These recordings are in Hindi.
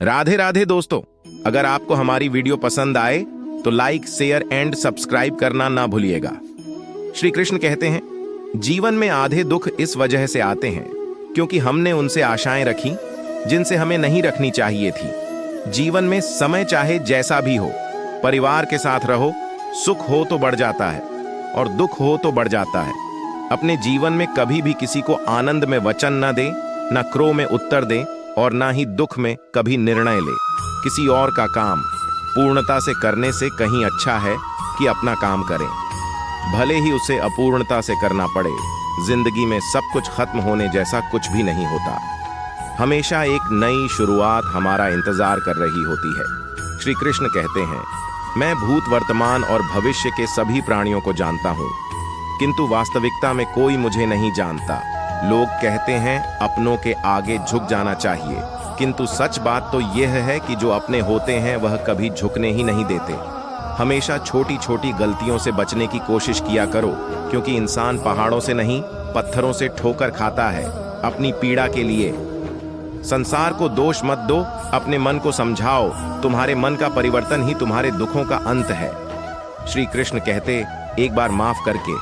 राधे राधे दोस्तों, अगर आपको हमारी वीडियो पसंद आए तो लाइक, शेयर एंड सब्सक्राइब करना ना भूलिएगा। श्री कृष्ण कहते हैं, जीवन में आधे दुख इस वजह से आते हैं क्योंकि हमने उनसे आशाएं रखी जिनसे हमें नहीं रखनी चाहिए थी। जीवन में समय चाहे जैसा भी हो, परिवार के साथ रहो, सुख हो तो बढ़ जाता है और दुख हो तो बढ़ जाता है। अपने जीवन में कभी भी किसी को आनंद में वचन न दे, न क्रोध में उत्तर दे और ना ही दुख में कभी निर्णय ले। किसी और का काम पूर्णता से करने से कहीं अच्छा है कि अपना काम करें, भले ही उसे अपूर्णता से करना पड़े। जिंदगी में सब कुछ खत्म होने जैसा कुछ भी नहीं होता। हमेशा एक नई शुरुआत हमारा इंतजार कर रही होती है। श्री कृष्ण कहते हैं, मैं भूत, वर्तमान और भविष्य के सभी प्राणियों को जानता हूं, किंतु वास्तविकता में कोई मुझे नहीं जानता। लोग कहते हैं अपनों के आगे झुक जाना चाहिए, किंतु सच बात तो यह है कि जो अपने होते हैं वह कभी झुकने ही नहीं देते। हमेशा छोटी छोटी गलतियों से बचने की कोशिश किया करो, क्योंकि इंसान पहाड़ों से नहीं पत्थरों से ठोकर खाता है अपनी पीड़ा के लिए। संसार को दोष मत दो, अपने मन को समझाओ। तुम्हारे मन का परिवर्तन ही तुम्हारे दुखों का अंत है। श्री कृष्ण कहते, एक बार माफ करके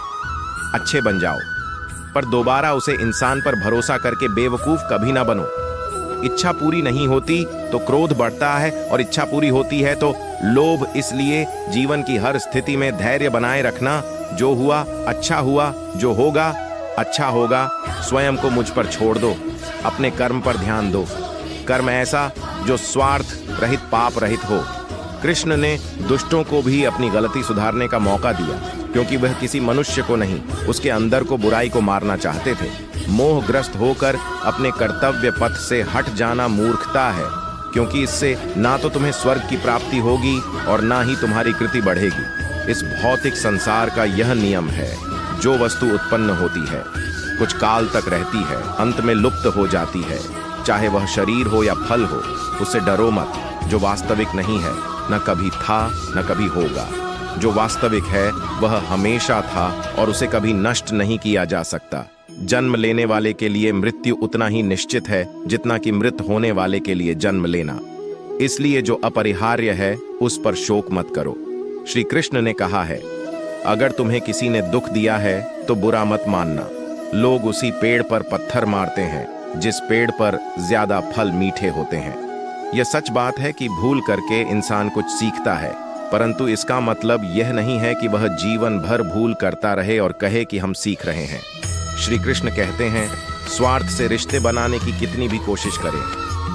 अच्छे बन जाओ, पर दोबारा उसे इंसान पर भरोसा करके बेवकूफ कभी ना बनो। इच्छा पूरी नहीं होती तो क्रोध बढ़ता है और इच्छा पूरी होती है तो लोभ। इसलिए जीवन की हर स्थिति में धैर्य बनाए रखना। जो हुआ अच्छा हुआ, जो होगा अच्छा होगा। स्वयं को मुझ पर छोड़ दो, अपने कर्म पर ध्यान दो। कर्म ऐसा जो स्वार्थ रहित, पाप रहित हो। कृष्ण ने दुष्टों को भी अपनी गलती सुधारने का मौका दिया, क्योंकि वह किसी मनुष्य को नहीं, उसके अंदर को, बुराई को मारना चाहते थे। मोहग्रस्त होकर अपने कर्तव्य पथ से हट जाना मूर्खता है, क्योंकि इससे ना तो तुम्हें स्वर्ग की प्राप्ति होगी और ना ही तुम्हारी कृति बढ़ेगी। इस भौतिक संसार का यह नियम है, जो वस्तु उत्पन्न होती है कुछ काल तक रहती है, अंत में लुप्त हो जाती है। चाहे वह शरीर हो या फल हो, उससे डरो मत। जो वास्तविक नहीं है न कभी था न कभी होगा। जो वास्तविक है वह हमेशा था और उसे कभी नष्ट नहीं किया जा सकता। जन्म लेने वाले के लिए मृत्यु उतना ही निश्चित है जितना कि मृत होने वाले के लिए जन्म लेना। इसलिए जो अपरिहार्य है उस पर शोक मत करो। श्री कृष्ण ने कहा है, अगर तुम्हें किसी ने दुख दिया है तो बुरा मत मानना। लोग उसी पेड़ पर पत्थर मारते हैं जिस पेड़ पर ज्यादा फल मीठे होते हैं। यह सच बात है कि भूल करके इंसान कुछ सीखता है, परंतु इसका मतलब यह नहीं है कि वह जीवन भर भूल करता रहे और कहे कि हम सीख रहे हैं। श्री कृष्ण कहते हैं, स्वार्थ से रिश्ते बनाने की कितनी भी कोशिश करें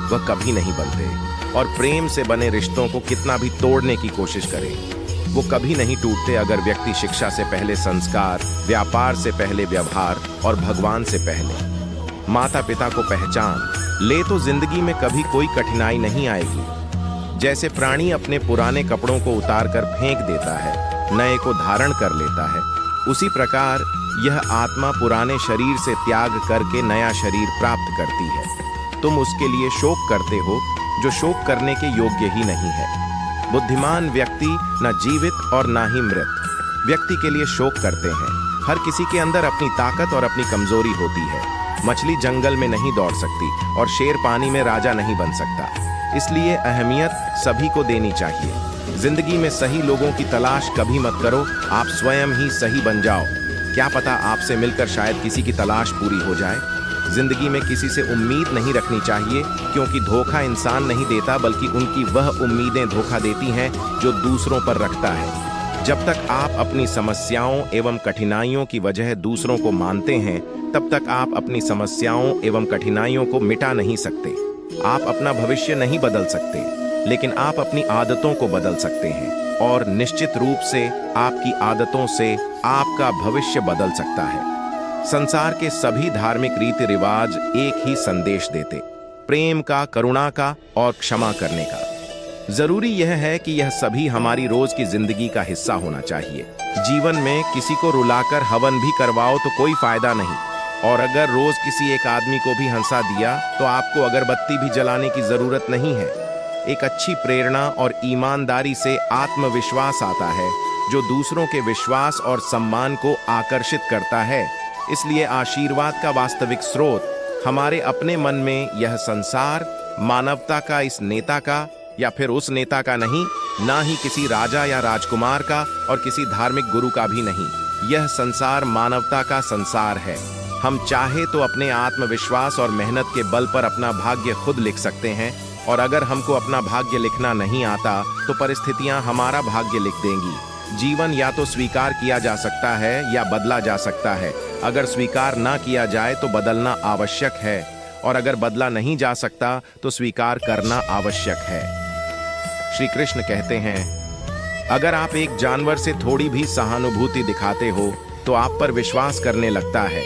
वह कभी नहीं बनते, और प्रेम से बने रिश्तों को कितना भी तोड़ने की कोशिश करें वो कभी नहीं टूटते। अगर व्यक्ति शिक्षा से पहले संस्कार, व्यापार से पहले व्यवहार और भगवान से पहले माता पिता को पहचान ले तो जिंदगी में कभी कोई कठिनाई नहीं आएगी। जैसे प्राणी अपने पुराने कपड़ों को उतार कर फेंक देता है, नए को धारण कर लेता है, उसी प्रकार यह आत्मा पुराने शरीर से त्याग करके नया शरीर प्राप्त करती है। तुम उसके लिए शोक करते हो जो शोक करने के योग्य ही नहीं है। बुद्धिमान व्यक्ति न जीवित और न ही मृत व्यक्ति के लिए शोक करते हैं। हर किसी के अंदर अपनी ताकत और अपनी कमजोरी होती है। मछली जंगल में नहीं दौड़ सकती और शेर पानी में राजा नहीं बन सकता। इसलिए अहमियत सभी को देनी चाहिए। जिंदगी में सही लोगों की तलाश कभी मत करो, आप स्वयं ही सही बन जाओ। क्या पता आपसे मिलकर शायद किसी की तलाश पूरी हो जाए। जिंदगी में किसी से उम्मीद नहीं रखनी चाहिए, क्योंकि धोखा इंसान नहीं देता बल्कि उनकी वह उम्मीदें धोखा देती हैं जो दूसरों पर रखता है। जब तक आप अपनी समस्याओं एवं कठिनाइयों की वजह दूसरों को मानते हैं, तब तक आप अपनी समस्याओं एवं कठिनाइयों को मिटा नहीं सकते। आप अपना भविष्य नहीं बदल सकते, लेकिन आप अपनी आदतों को बदल सकते हैं, और निश्चित रूप से आपकी आदतों से आपका भविष्य बदल सकता है। संसार के सभी धार्मिक रीति रिवाज एक ही संदेश देते, प्रेम का, करुणा का और क्षमा करने का। जरूरी यह है कि यह सभी हमारी रोज की जिंदगी का हिस्सा होना चाहिए। जीवन में किसी को रुलाकर हवन भी करवाओ तो कोई फायदा नहीं, और अगर रोज किसी एक आदमी को भी हंसा दिया तो आपको अगरबत्ती भी जलाने की जरूरत नहीं है। एक अच्छी प्रेरणा और ईमानदारी से आत्मविश्वास आता है, जो दूसरों के विश्वास और सम्मान को आकर्षित करता है। इसलिए आशीर्वाद का वास्तविक स्रोत हमारे अपने मन में, यह संसार मानवता का इस नेता का या फिर उस नेता का नहीं, ना ही किसी राजा या राजकुमार का और किसी धार्मिक गुरु का भी नहीं। यह संसार मानवता का संसार है। हम चाहे तो अपने आत्मविश्वास और मेहनत के बल पर अपना भाग्य खुद लिख सकते हैं, और अगर हमको अपना भाग्य लिखना नहीं आता तो परिस्थितियां हमारा भाग्य लिख देंगी। जीवन या तो स्वीकार किया जा सकता है या बदला जा सकता है। अगर स्वीकार ना किया जाए तो बदलना आवश्यक है, और अगर बदला नहीं जा सकता तो स्वीकार करना आवश्यक है। श्री कृष्ण कहते हैं, अगर आप एक जानवर से थोड़ी भी सहानुभूति दिखाते हो तो आप पर विश्वास करने लगता है।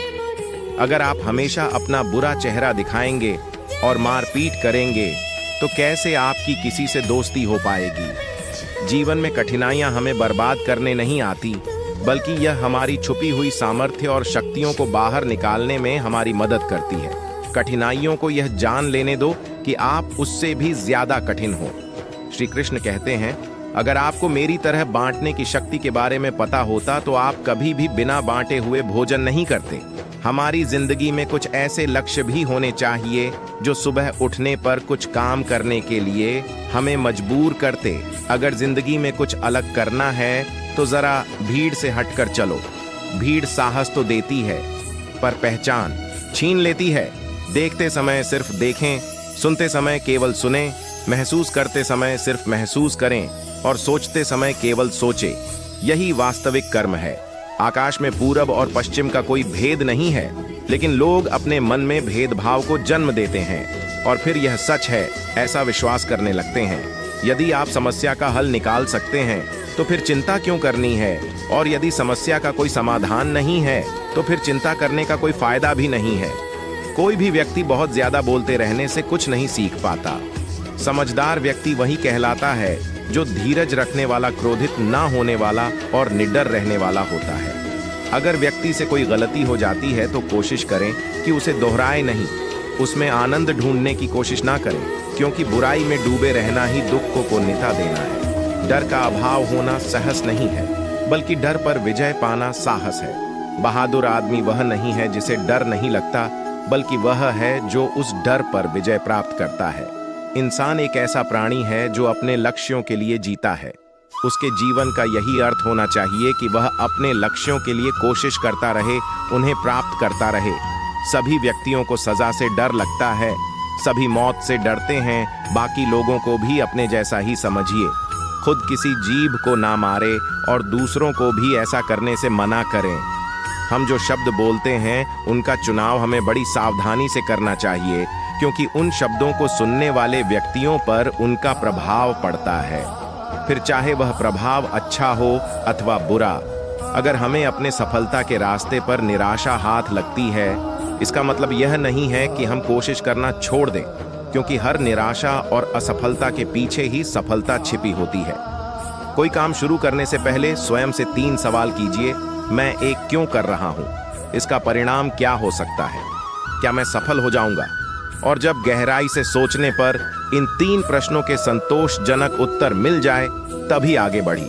अगर आप हमेशा अपना बुरा चेहरा दिखाएंगे और मारपीट करेंगे तो कैसे आपकी किसी से दोस्ती हो पाएगी। जीवन में कठिनाइयां हमें बर्बाद करने नहीं आती, बल्कि यह हमारी छुपी हुई सामर्थ्य और शक्तियों को बाहर निकालने में हमारी मदद करती है। कठिनाइयों को यह जान लेने दो कि आप उससे भी ज्यादा कठिन हो। श्री कृष्ण कहते हैं, अगर आपको मेरी तरह बांटने की शक्ति के बारे में पता होता तो आप कभी भी बिना बांटे हुए भोजन नहीं करते। हमारी जिंदगी में कुछ ऐसे लक्ष्य भी होने चाहिए जो सुबह उठने पर कुछ काम करने के लिए हमें मजबूर करते। अगर जिंदगी में कुछ अलग करना है तो जरा भीड़ से हटकर चलो। भीड़ साहस तो देती है पर पहचान छीन लेती है। देखते समय सिर्फ देखें, सुनते समय केवल सुने, महसूस करते समय सिर्फ महसूस करें और सोचते समय केवल सोचे। यही वास्तविक कर्म है। आकाश में पूरब और पश्चिम का कोई भेद नहीं है, लेकिन लोग अपने मन में भेदभाव को जन्म देते हैं और फिर यह सच है ऐसा विश्वास करने लगते हैं। यदि आप समस्या का हल निकाल सकते हैं तो फिर चिंता क्यों करनी है, और यदि समस्या का कोई समाधान नहीं है तो फिर चिंता करने का कोई फायदा भी नहीं है। कोई भी व्यक्ति बहुत ज्यादा बोलते रहने से कुछ नहीं सीख पाता। समझदार व्यक्ति वही कहलाता है जो धीरज रखने वाला, क्रोधित ना होने वाला और निडर रहने वाला होता है। अगर व्यक्ति से कोई गलती हो जाती है तो कोशिश करें कि उसे दोहराए नहीं, उसमें आनंद ढूंढने की कोशिश ना करें, क्योंकि बुराई में डूबे रहना ही दुख को पुण्यता देना है। डर का अभाव होना साहस नहीं है, बल्कि डर पर विजय पाना साहस है। बहादुर आदमी वह नहीं है जिसे डर नहीं लगता, बल्कि वह है जो उस डर पर विजय प्राप्त करता है। इंसान एक ऐसा प्राणी है जो अपने लक्ष्यों के लिए जीता है। उसके जीवन का यही अर्थ होना चाहिए कि वह अपने लक्ष्यों के लिए कोशिश करता रहे, उन्हें प्राप्त करता रहे। सभी व्यक्तियों को सजा से डर लगता है, सभी मौत से डरते हैं। बाकी लोगों को भी अपने जैसा ही समझिए। खुद किसी जीभ को ना मारे और दूसरों को भी ऐसा करने से मना करें। हम जो शब्द बोलते हैं उनका चुनाव हमें बड़ी सावधानी से करना चाहिए, क्योंकि उन शब्दों को सुनने वाले व्यक्तियों पर उनका प्रभाव पड़ता है, फिर चाहे वह प्रभाव अच्छा हो अथवा बुरा। अगर हमें अपने सफलता के रास्ते पर निराशा हाथ लगती है, इसका मतलब यह नहीं है कि हम कोशिश करना छोड़ दें, क्योंकि हर निराशा और असफलता के पीछे ही सफलता छिपी होती है। कोई काम शुरू करने से पहले स्वयं से 3 सवाल कीजिए। मैं एक क्यों कर रहा हूं? इसका परिणाम क्या हो सकता है? क्या मैं सफल हो जाऊंगा? और जब गहराई से सोचने पर इन 3 प्रश्नों के संतोषजनक उत्तर मिल जाए तभी आगे बढ़ी।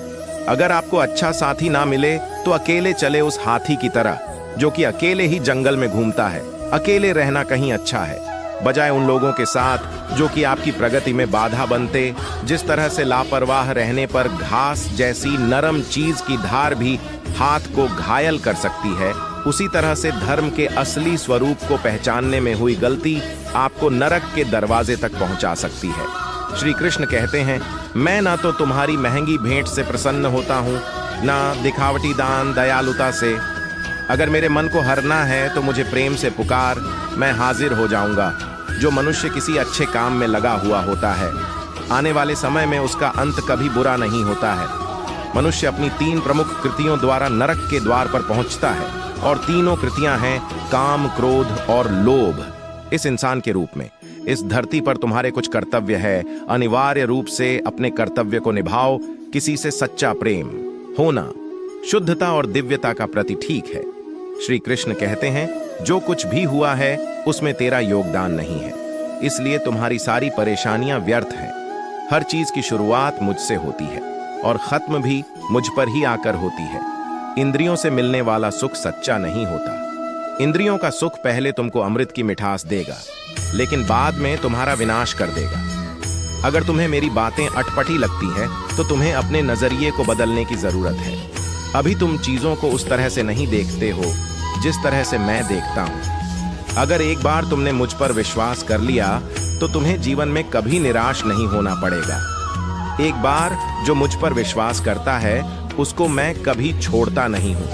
अगर आपको अच्छा साथी ना मिले तो अकेले चले उस हाथी की तरह जो कि अकेले ही जंगल में घूमता है। अकेले रहना कहीं अच्छा है, बजाय उन लोगों के साथ जो कि आपकी प्रगति में बाधा बनते। जिस तरह से लापरवाह रहने पर घास जैसी नरम चीज की धार भी हाथ को घायल कर सकती है, उसी तरह से धर्म के असली स्वरूप को पहचानने में हुई गलती आपको नरक के दरवाजे तक पहुंचा सकती है। श्री कृष्ण कहते हैं, मैं ना तो तुम्हारी महंगी भेंट से प्रसन्न होता हूँ, ना दिखावटी दान दयालुता से। अगर मेरे मन को हरना है तो मुझे प्रेम से पुकार, मैं हाजिर हो जाऊंगा। जो मनुष्य किसी अच्छे काम में लगा हुआ होता है, आने वाले समय में उसका अंत कभी बुरा नहीं होता है। मनुष्य अपनी 3 प्रमुख कृतियों द्वारा नरक के द्वार पर पहुंचता है, और तीनों कृतियां हैं काम, क्रोध और लोभ। इस इंसान के रूप में इस धरती पर तुम्हारे कुछ कर्तव्य है। अनिवार्य रूप से अपने कर्तव्य को निभाओ। किसी से सच्चा प्रेम होना शुद्धता और दिव्यता का प्रतीक ठीक है। श्री कृष्ण कहते हैं, जो कुछ भी हुआ है उसमें तेरा योगदान नहीं है, इसलिए तुम्हारी सारी परेशानियां व्यर्थ हैं। हर चीज की शुरुआत मुझसे होती है और खत्म भी मुझ पर ही आकर होती है। इंद्रियों से मिलने वाला सुख सच्चा नहीं होता। इंद्रियों का सुख पहले तुमको अमृत की मिठास देगा, लेकिन बाद में तुम्हारा विनाश कर देगा। अगर तुम्हें मेरी बातें अटपटी लगती हैं, तो तुम्हें अपने नजरिए को बदलने की जरूरत है। अभी तुम चीजों को उस तरह से नहीं देखते हो जिस तरह से मैं देखता हूं। अगर एक बार तुमने मुझ पर विश्वास कर लिया तो तुम्हें जीवन में कभी निराश नहीं होना पड़ेगा। एक बार जो मुझ पर विश्वास करता है उसको मैं कभी छोड़ता नहीं हूं।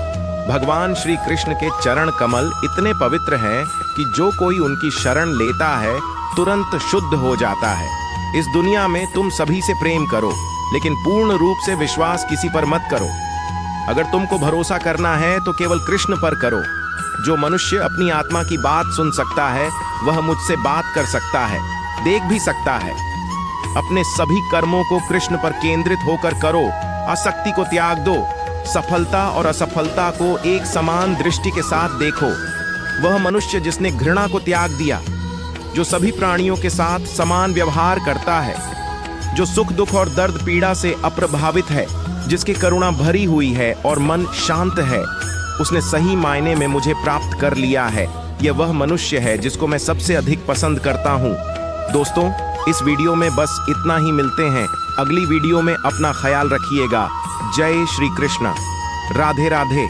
भगवान श्री कृष्ण के चरण कमल इतने पवित्र हैं कि जो कोई उनकी शरण लेता है तुरंत शुद्ध हो जाता है। इस दुनिया में तुम सभी से प्रेम करो, लेकिन पूर्ण रूप से विश्वास किसी पर मत करो। अगर तुमको भरोसा करना है तो केवल कृष्ण पर करो। जो मनुष्य अपनी आत्मा की बात सुन सकता है वह मुझसे बात कर सकता है, देख भी सकता है। अपने सभी कर्मों को कृष्ण पर केंद्रित होकर करो, आसक्ति को त्याग दो। सफलता और असफलता को एक समान दृष्टि के साथ देखो। वह मनुष्य जिसने घृणा को त्याग दिया, जो सभी प्राणियों के साथ समान व्यवहार करता है, जो सुख दुख और दर्द पीड़ा से अप्रभावित है, जिसकी करुणा भरी हुई है और मन शांत है, उसने सही मायने में मुझे प्राप्त कर लिया है। यह वह मनुष्य है जिसको मैं सबसे अधिक पसंद करता हूँ। दोस्तों, इस वीडियो में बस इतना ही। मिलते हैं अगली वीडियो में। अपना ख्याल रखिएगा। जय श्री कृष्ण। राधे राधे।